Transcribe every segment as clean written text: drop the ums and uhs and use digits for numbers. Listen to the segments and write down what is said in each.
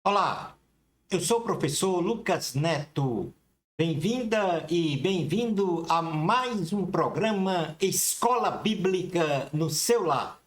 Olá, eu sou o professor Lucas Neto. Bem-vinda e bem-vindo a mais um programa Escola Bíblica no seu lar.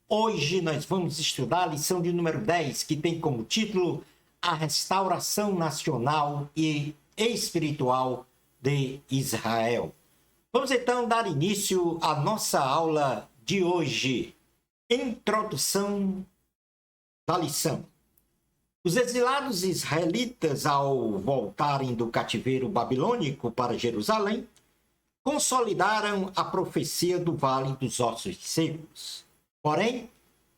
Hoje nós vamos estudar a lição de número 10, que tem como título A Restauração Nacional e Espiritual de Israel. Vamos então dar início à nossa aula de hoje. Introdução da lição. Os exilados israelitas, ao voltarem do cativeiro babilônico para Jerusalém, consolidaram a profecia do Vale dos Ossos Secos. Porém,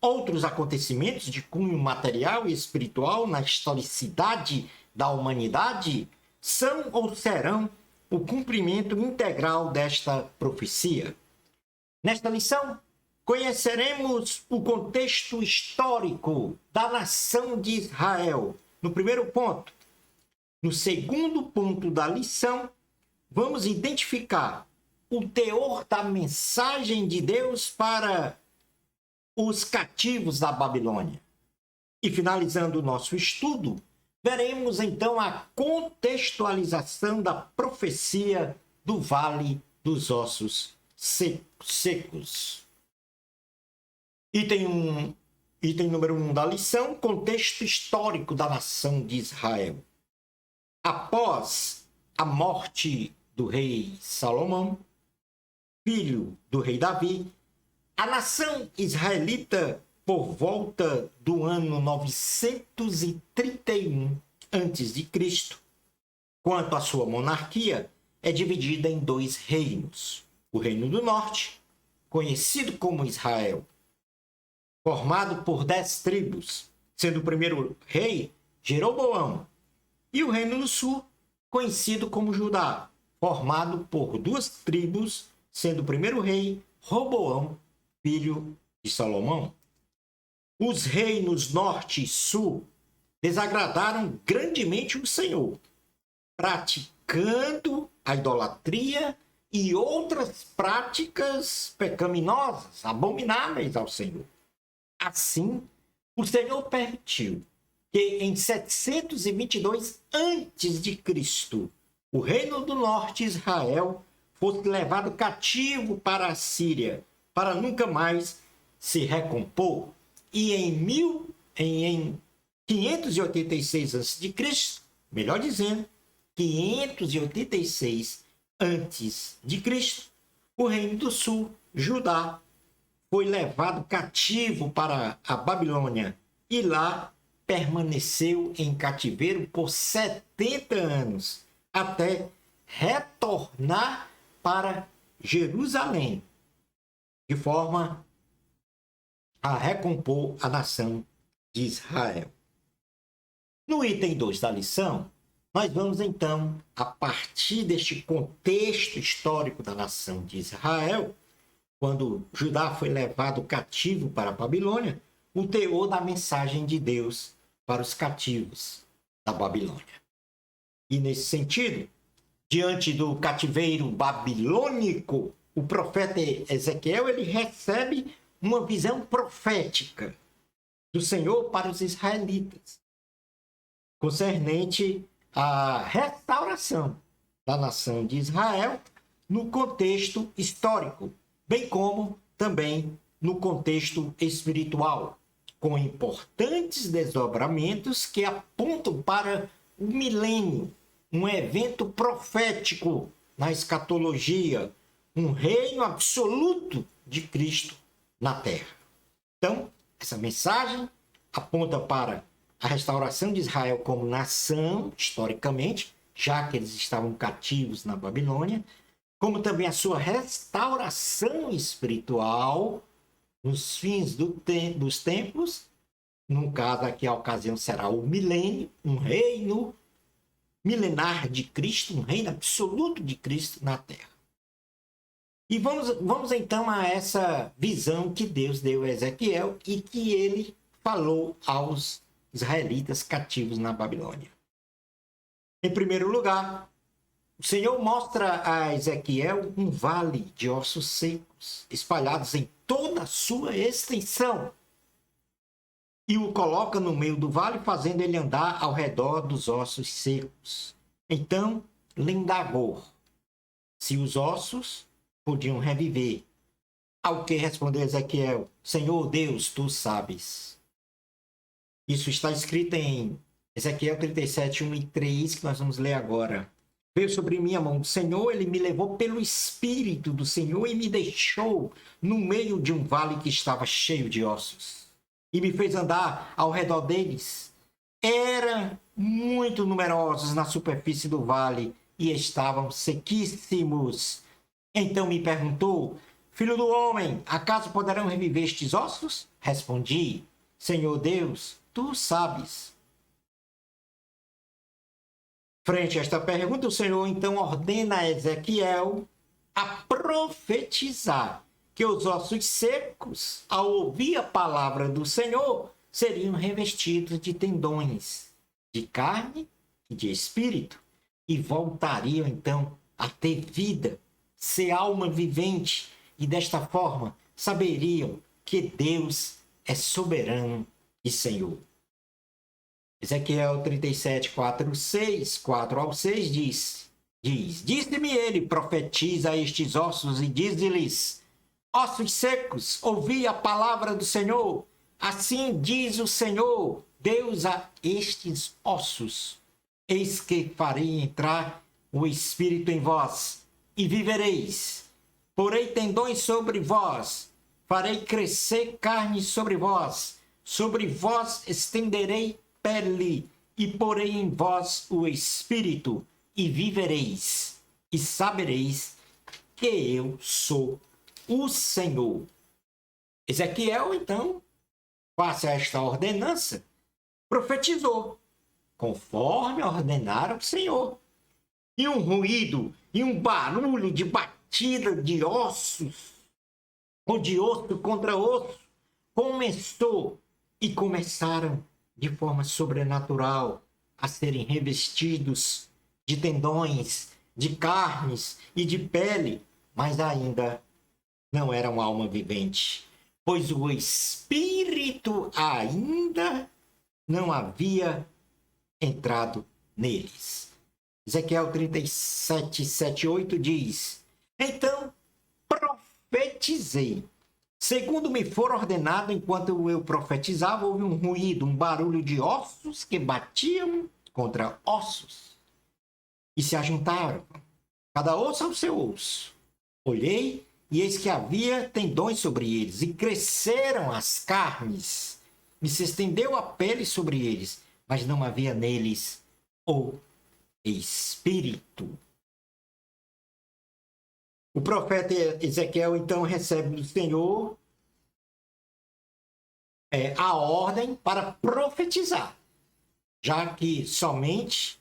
outros acontecimentos de cunho material e espiritual na historicidade da humanidade são ou serão o cumprimento integral desta profecia. Nesta lição, conheceremos o contexto histórico da nação de Israel, no primeiro ponto. No segundo ponto da lição, vamos identificar o teor da mensagem de Deus para os cativos da Babilônia. E finalizando o nosso estudo, veremos então a contextualização da profecia do Vale dos Ossos Secos. Item número 1 da lição, contexto histórico da nação de Israel. Após a morte do rei Salomão, filho do rei Davi, a nação israelita, por volta do ano 931 a.C., quanto à sua monarquia, é dividida em dois reinos. O reino do norte, conhecido como Israel, formado por 10 tribos, sendo o primeiro rei Jeroboão, e o reino do sul, conhecido como Judá, formado por 2 tribos, sendo o primeiro rei Roboão, filho de Salomão. Os reinos norte e sul desagradaram grandemente o Senhor, praticando a idolatria e outras práticas pecaminosas, abomináveis ao Senhor. Assim, o Senhor permitiu que em 722 a.C., o reino do norte, Israel, fosse levado cativo para a Síria, para nunca mais se recompor. E em 586 a.C., melhor dizendo, 586 a.C., o reino do sul, Judá, foi levado cativo para a Babilônia e lá permaneceu em cativeiro por 70 anos, até retornar para Jerusalém, de forma a recompor a nação de Israel. No item 2 da lição, nós vamos então, a partir deste contexto histórico da nação de Israel, quando Judá foi levado cativo para a Babilônia, o teor da mensagem de Deus para os cativos da Babilônia. E nesse sentido, diante do cativeiro babilônico, o profeta Ezequiel ele recebe uma visão profética do Senhor para os israelitas, concernente à restauração da nação de Israel no contexto histórico, bem como também no contexto espiritual, com importantes desdobramentos que apontam para o milênio, um evento profético na escatologia, um reino absoluto de Cristo na terra. Então, essa mensagem aponta para a restauração de Israel como nação, historicamente, já que eles estavam cativos na Babilônia, como também a sua restauração espiritual nos fins dos tempos. No caso aqui, a ocasião será o milênio, um reino milenar de Cristo, um reino absoluto de Cristo na terra. E vamos então a essa visão que Deus deu a Ezequiel e que ele falou aos israelitas cativos na Babilônia. Em primeiro lugar, o Senhor mostra a Ezequiel um vale de ossos secos, espalhados em toda a sua extensão. e o coloca no meio do vale, fazendo ele andar ao redor dos ossos secos. Então lhe indagou se os ossos podiam reviver. Ao que respondeu Ezequiel: Senhor Deus, tu sabes. Isso está escrito em Ezequiel 37, 1 e 3, que nós vamos ler agora. Veio sobre mim a mão do Senhor, ele me levou pelo Espírito do Senhor e me deixou no meio de um vale que estava cheio de ossos. E me fez andar ao redor deles. Eram muito numerosos na superfície do vale e estavam sequíssimos. Então me perguntou: Filho do homem, acaso poderão reviver estes ossos? Respondi: Senhor Deus, tu sabes. Frente a esta pergunta, o Senhor então ordena a Ezequiel a profetizar que os ossos secos, ao ouvir a palavra do Senhor, seriam revestidos de tendões, de carne e de espírito, e voltariam então a ter vida, ser alma vivente, e desta forma saberiam que Deus é soberano e Senhor. Ezequiel 37, 4 ao 6 diz: Disse-me ele, profetiza a estes ossos e dize-lhes: Ossos secos, ouvi a palavra do Senhor. Assim diz o Senhor, Deus, a estes ossos: Eis que farei entrar o Espírito em vós, e vivereis. Porei tendões sobre vós, farei crescer carne sobre vós estenderei pele, e porei em vós o Espírito, e vivereis, e sabereis que eu sou o Senhor. Ezequiel, então, face a esta ordenança, profetizou, conforme ordenara o Senhor. E um ruído e um barulho de batida de ossos, ou de osso contra osso, começaram de forma sobrenatural a serem revestidos de tendões, de carnes e de pele, mas ainda não eram alma vivente, pois o Espírito ainda não havia entrado neles. Ezequiel 37, 7, 8 diz: Então profetizei. Segundo me for ordenado, enquanto eu profetizava, houve um ruído, um barulho de ossos que batiam contra ossos e se ajuntaram, cada osso ao seu osso. Olhei, e eis que havia tendões sobre eles, e cresceram as carnes, e se estendeu a pele sobre eles, mas não havia neles o Espírito. O profeta Ezequiel, então, recebe do Senhor a ordem para profetizar, já que somente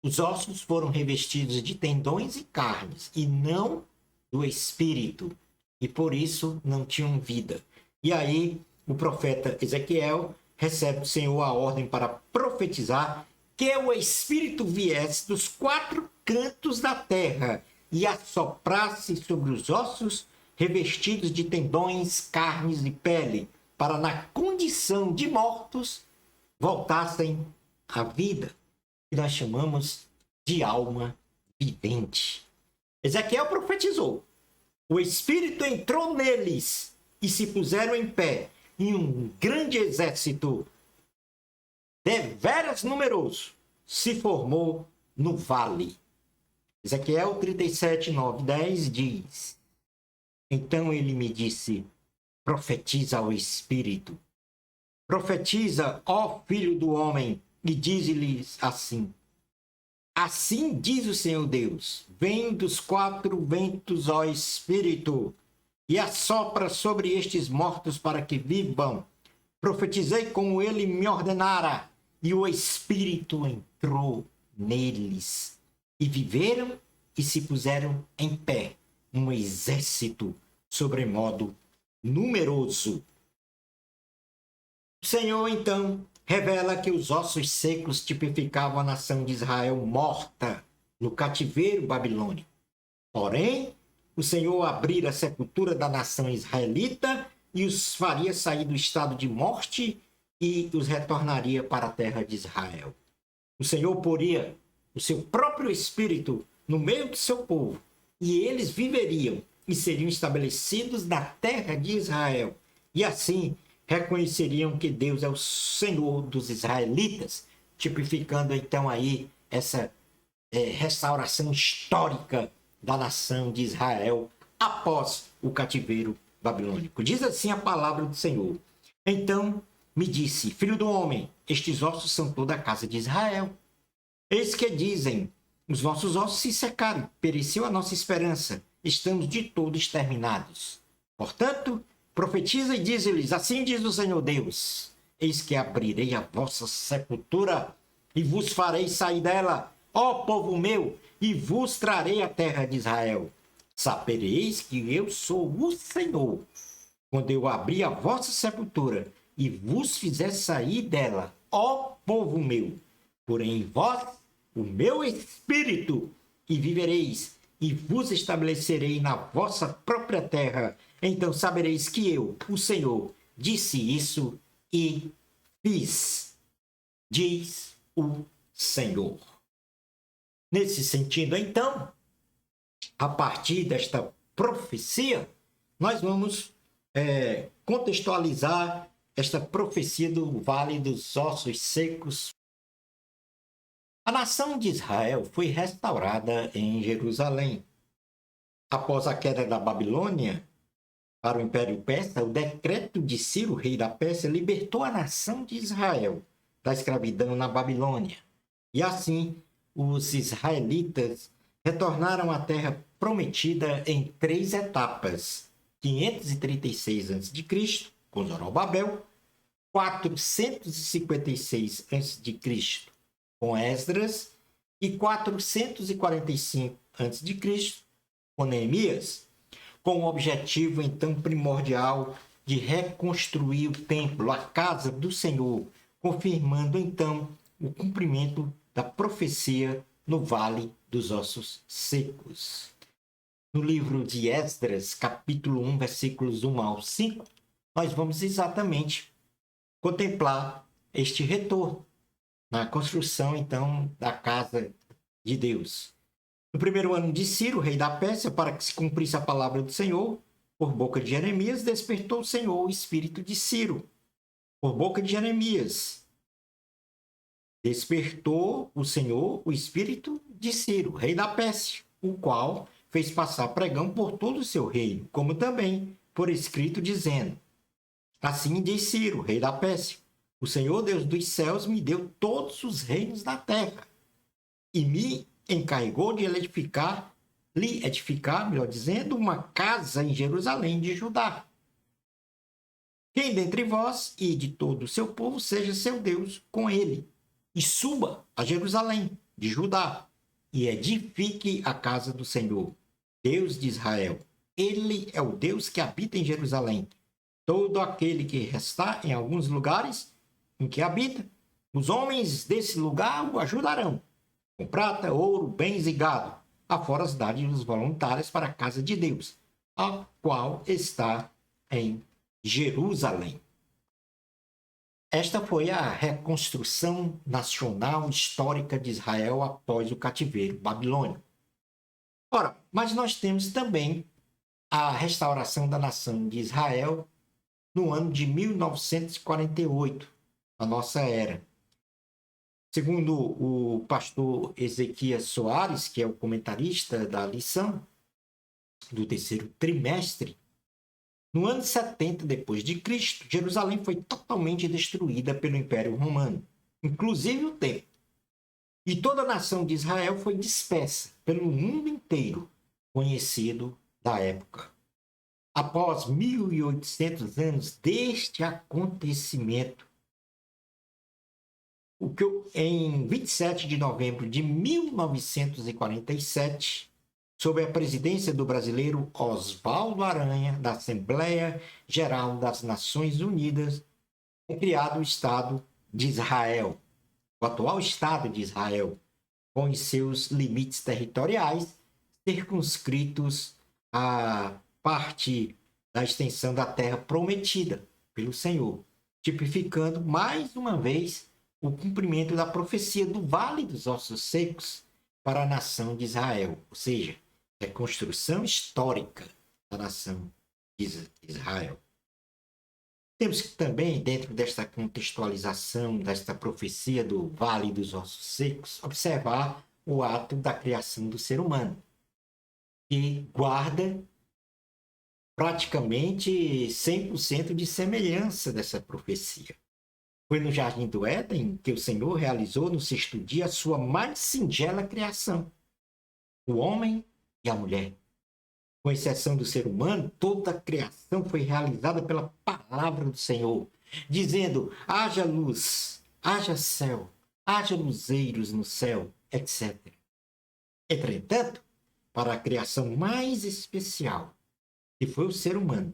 os ossos foram revestidos de tendões e carnes, e não do Espírito, e por isso não tinham vida. E aí o profeta Ezequiel recebe do Senhor a ordem para profetizar que o Espírito viesse dos quatro cantos da terra e assoprasse sobre os ossos revestidos de tendões, carnes e pele, para na condição de mortos voltassem à vida, que nós chamamos de alma vivente. Ezequiel profetizou. O Espírito entrou neles e se puseram em pé, e um grande exército, deveras numeroso, se formou no vale. Ezequiel 37, 9, 10 diz: Então ele me disse: Profetiza ao Espírito. Profetiza, ó Filho do homem, e dize-lhes assim: Assim diz o Senhor Deus: Vem dos quatro ventos, ó Espírito, e assopra sobre estes mortos para que vivam. Profetizei como ele me ordenara, e o Espírito entrou neles. E viveram e se puseram em pé, um exército sobremodo numeroso. O Senhor, então, revela que os ossos secos tipificavam a nação de Israel morta no cativeiro babilônico. Porém, o Senhor abrira a sepultura da nação israelita e os faria sair do estado de morte e os retornaria para a terra de Israel. O Senhor poria o seu próprio espírito no meio do seu povo, e eles viveriam e seriam estabelecidos na terra de Israel. E assim reconheceriam que Deus é o Senhor dos israelitas, tipificando então aí essa restauração histórica da nação de Israel após o cativeiro babilônico. Diz assim a palavra do Senhor. Então me disse, filho do homem, estes ossos são toda a casa de Israel. Eis que dizem, os nossos ossos se secaram, pereceu a nossa esperança, estamos de todo exterminados. Portanto, profetiza e diz-lhes, assim diz o Senhor Deus, eis que abrirei a vossa sepultura e vos farei sair dela, ó povo meu, e vos trarei a terra de Israel. Sabereis que eu sou o Senhor, quando eu abrir a vossa sepultura e vos fizer sair dela, ó povo meu. Porém, vós, o meu espírito, e vivereis, e vos estabelecerei na vossa própria terra. Então sabereis que eu, o Senhor, disse isso e fiz, diz o Senhor. Nesse sentido, então, a partir desta profecia, nós vamos contextualizar esta profecia do Vale dos Ossos Secos. A nação de Israel foi restaurada em Jerusalém. Após a queda da Babilônia para o Império Persa, o decreto de Ciro, rei da Pérsia, libertou a nação de Israel da escravidão na Babilônia. E assim, os israelitas retornaram à terra prometida em 3 etapas: 536 a.C., com Zorobabel, 456 a.C., com Esdras, e 445 a.C., com Neemias, com o objetivo, então, primordial de reconstruir o templo, a casa do Senhor, confirmando, então, o cumprimento da profecia no Vale dos Ossos Secos. No livro de Esdras, capítulo 1, versículos 1 ao 5, nós vamos exatamente contemplar este retorno na construção, então, da casa de Deus. No primeiro ano de Ciro, rei da Pérsia, para que se cumprisse a palavra do Senhor, por boca de Jeremias, despertou o Senhor o espírito de Ciro. Por boca de Jeremias, despertou o Senhor o espírito de Ciro, rei da Pérsia, o qual fez passar pregão por todo o seu reino, como também por escrito, dizendo: assim diz Ciro, rei da Pérsia, o Senhor Deus dos céus me deu todos os reinos da terra e me encarregou de lhe edificar, melhor dizendo, uma casa em Jerusalém de Judá. Quem dentre vós e de todo o seu povo seja seu Deus com ele, e suba a Jerusalém de Judá, e edifique a casa do Senhor, Deus de Israel. Ele é o Deus que habita em Jerusalém. Todo aquele que restar em alguns lugares em que habita, os homens desse lugar o ajudarão, com prata, ouro, bens e gado, afora as dádivas voluntárias para a casa de Deus, a qual está em Jerusalém. Esta foi a reconstrução nacional histórica de Israel após o cativeiro babilônico. Ora, mas nós temos também a restauração da nação de Israel no ano de 1948, na nossa era. Segundo o pastor Ezequias Soares, que é o comentarista da lição do terceiro trimestre, no ano 70 depois de Cristo, Jerusalém foi totalmente destruída pelo Império Romano, inclusive o templo. E toda a nação de Israel foi dispersa pelo mundo inteiro, conhecido da época. Após 1.800 anos deste acontecimento, em 27 de novembro de 1947, sob a presidência do brasileiro Oswaldo Aranha, da Assembleia Geral das Nações Unidas, foi criado o Estado de Israel, o atual Estado de Israel, com os seus limites territoriais circunscritos à parte da extensão da terra prometida pelo Senhor. tipificando mais uma vez o cumprimento da profecia do Vale dos Ossos Secos para a nação de Israel, ou seja, reconstrução histórica da nação de Israel. Temos que também, dentro desta contextualização, desta profecia do Vale dos Ossos Secos, observar o ato da criação do ser humano, que guarda praticamente 100% de semelhança dessa profecia. Foi no Jardim do Éden que o Senhor realizou no sexto dia a sua mais singela criação, o homem e a mulher. Com exceção do ser humano, toda a criação foi realizada pela palavra do Senhor, dizendo: haja luz, haja céu, haja luzeiros no céu, etc. Entretanto, para a criação mais especial, que foi o ser humano,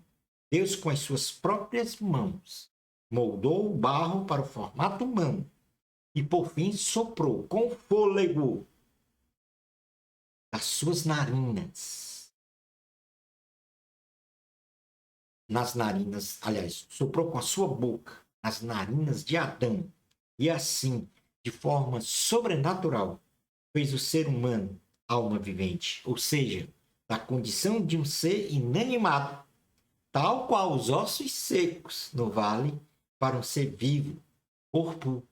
Deus, com as suas próprias mãos, moldou o barro para o formato humano e, por fim, soprou com fôlego das suas narinas. Nas narinas, aliás, soprou com a sua boca nas narinas de Adão. E assim, de forma sobrenatural, fez o ser humano alma vivente, ou seja, da condição de um ser inanimado, tal qual os ossos secos no vale, para um ser vivo, corpo,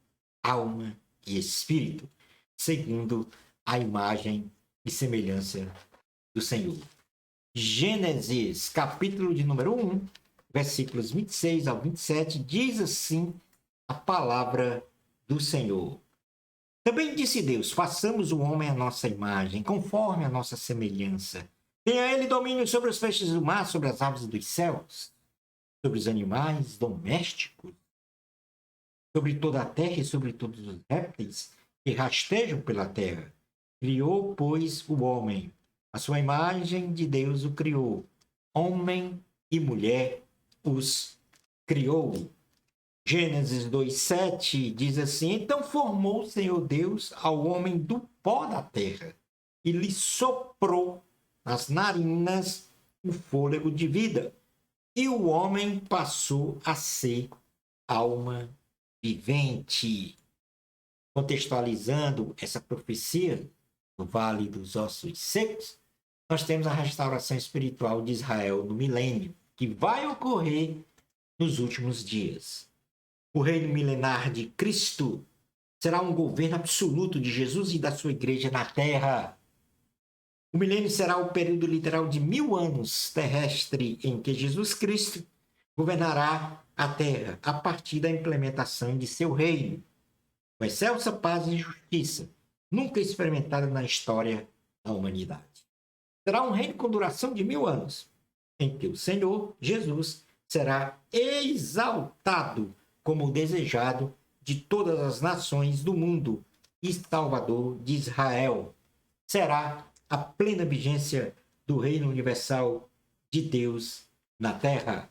alma e espírito, segundo a imagem e semelhança do Senhor. Gênesis, capítulo de número 1, versículos 26 ao 27, diz assim a palavra do Senhor. Também disse Deus: façamos o homem à nossa imagem, conforme a nossa semelhança. Tenha ele domínio sobre os peixes do mar, sobre as aves dos céus, sobre os animais domésticos, sobre toda a terra e sobre todos os répteis que rastejam pela terra. Criou, pois, o homem. A sua imagem de Deus o criou. Homem e mulher os criou. Gênesis 2:7 diz assim: então formou o Senhor Deus ao homem do pó da terra e lhe soprou nas narinas o fôlego de vida. E o homem passou a ser alma vivente. Contextualizando essa profecia do Vale dos Ossos Secos, nós temos a restauração espiritual de Israel no milênio, que vai ocorrer nos últimos dias. O reino milenar de Cristo será um governo absoluto de Jesus e da sua igreja na terra. O milênio será o período literal de 1000 anos terrestre em que Jesus Cristo governará a terra a partir da implementação de seu reino, com excelsa paz e justiça, nunca experimentada na história da humanidade. Será um reino com duração de 1000 anos, em que o Senhor Jesus será exaltado como o desejado de todas as nações do mundo e Salvador de Israel. Será a plena vigência do reino universal de Deus na terra.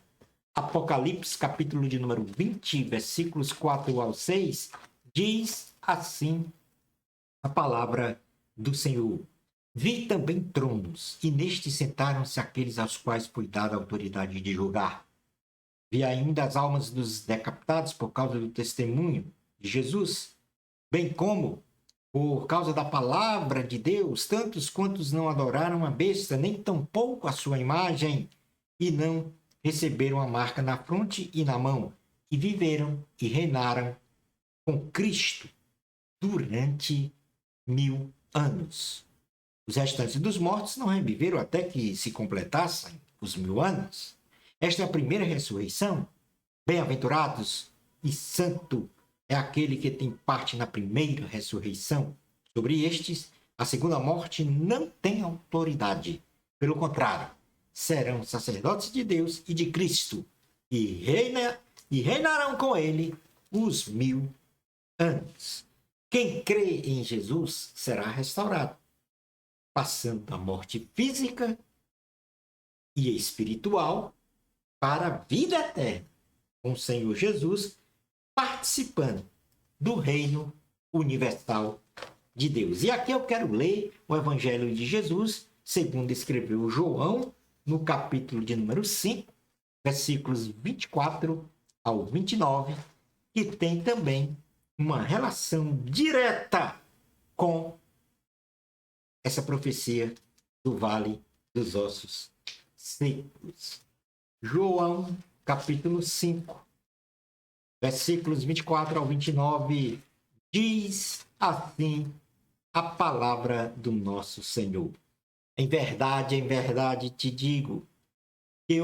Apocalipse, capítulo de número 20, versículos 4 ao 6, diz assim a palavra do Senhor. Vi também tronos, e nestes sentaram-se aqueles aos quais foi dada a autoridade de julgar. Vi ainda as almas dos decapitados por causa do testemunho de Jesus, bem como por causa da palavra de Deus, tantos quantos não adoraram a besta, nem tampouco a sua imagem, e não receberam a marca na fronte e na mão, e viveram e reinaram com Cristo durante 1000 anos. Os restantes dos mortos não reviveram até que se completassem os 1000 anos. Esta é a primeira ressurreição. Bem-aventurados e santo é aquele que tem parte na primeira ressurreição. Sobre estes, a segunda morte não tem autoridade. Pelo contrário, serão sacerdotes de Deus e de Cristo, e reinarão com ele os 1000 anos. Quem crê em Jesus será restaurado, passando da morte física e espiritual para a vida eterna, com o Senhor Jesus participando do reino universal de Deus. E aqui eu quero ler o Evangelho de Jesus, segundo escreveu João, no capítulo de número 5, versículos 24 ao 29, que tem também uma relação direta com essa profecia do Vale dos Ossos Secos. João, capítulo 5, versículos 24 ao 29, diz assim a palavra do nosso Senhor. Em verdade te digo, que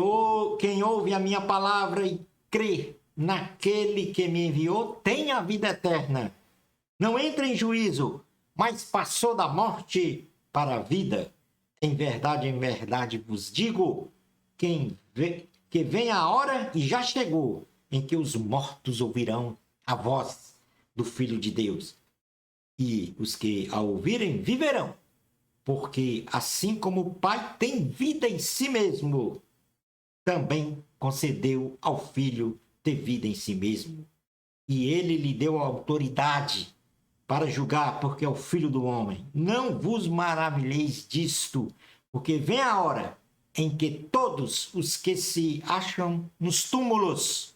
quem ouve a minha palavra e crê naquele que me enviou tem a vida eterna. Não entra em juízo, mas passou da morte para a vida. Em verdade vos digo, que vem a hora, e já chegou, em que os mortos ouvirão a voz do Filho de Deus. E os que a ouvirem viverão, porque assim como o Pai tem vida em si mesmo, também concedeu ao Filho ter vida em si mesmo. E ele lhe deu a autoridade para julgar, porque é o Filho do homem. Não vos maravilheis disto, porque vem a hora em que todos os que se acham nos túmulos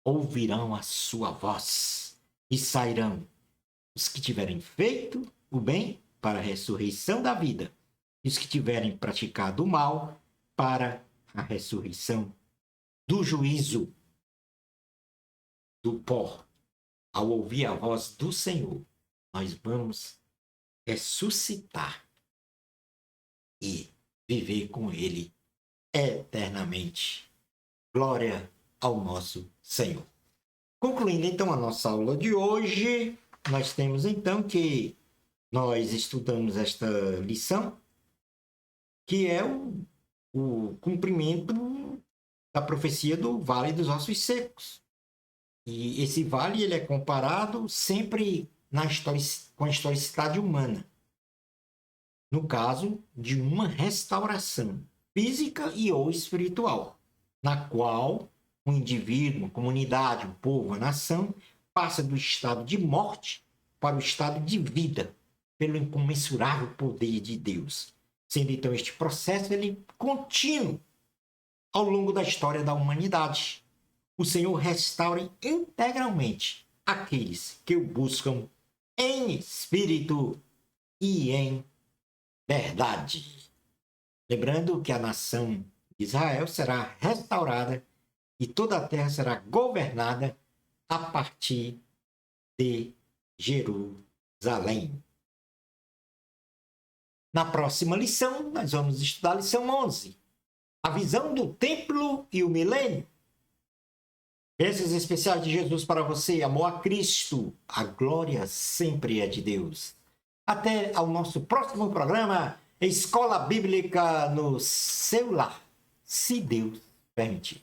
ouvirão a sua voz e sairão. Os que tiverem feito o bem para a ressurreição da vida, e os que tiverem praticado o mal para a ressurreição do juízo. Do pó, ao ouvir a voz do Senhor, nós vamos ressuscitar e viver com Ele eternamente. Glória ao nosso Senhor. Concluindo então a nossa aula de hoje, nós temos então que nós estudamos esta lição, que é o cumprimento da profecia do Vale dos Ossos Secos. E esse vale ele é comparado sempre com a historicidade humana. No caso de uma restauração física e ou espiritual, na qual um indivíduo, uma comunidade, um povo, uma nação, passa do estado de morte para o estado de vida, pelo incomensurável poder de Deus. Sendo então este processo ele contínuo ao longo da história da humanidade. O Senhor restaure integralmente aqueles que o buscam em espírito e em verdade. Lembrando que a nação de Israel será restaurada e toda a terra será governada a partir de Jerusalém. Na próxima lição, nós vamos estudar a lição 11. A visão do templo e o milênio. Bênçãos especiais de Jesus para você, amor a Cristo. A glória sempre é de Deus. Até ao nosso próximo programa, Escola Bíblica no seu lar, se Deus permitir.